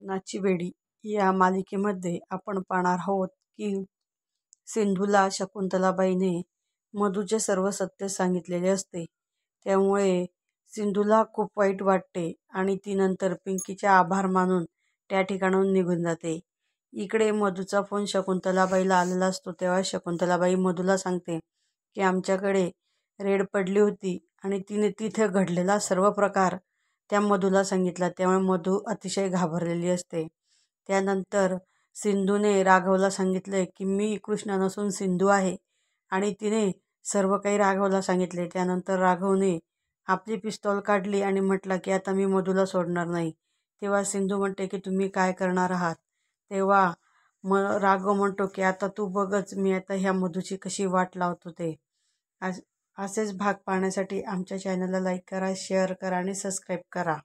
नाची वेडी या मालिकेमध्ये आपण पाहणार आहोत की सिंधूला शकुंतलाबाईने मधूचे सर्व सत्य सांगितलेले असते। त्यामुळे सिंधूला खूप वाईट वाटते आणि ती नंतर पिंकीचे आभार मानून त्या ठिकाणाहून निघून जाते। इकडे मधूचा फोन शकुंतलाबाईला आलेला असतो तेव्हा शकुंतलाबाई मधूला सांगते की आमच्याकडे रेड पडली होती आणि तिने तिथे घडलेला सर्व प्रकार त्या मधूला सांगितला। त्यामुळे मधू अतिशय घाबरलेली असते। त्यानंतर सिंधूने राघवला सांगितले की मी कृष्णा नसून सिंधू आहे आणि तिने सर्व काही राघवला सांगितले। त्यानंतर राघवने आपली पिस्तॉल काढली आणि म्हटलं की आता मी मधूला सोडणार नाही। तेव्हा सिंधू म्हणते की तुम्ही काय करणार आहात? तेव्हा राघव म्हणतो की आता तू बघच मी आता ह्या मधूची कशी वाट लावतो ते। असेच भाग पाहण्यासाठी आमच्या चॅनलला लाईक करा, शेअर करा आणि सबस्क्राईब करा।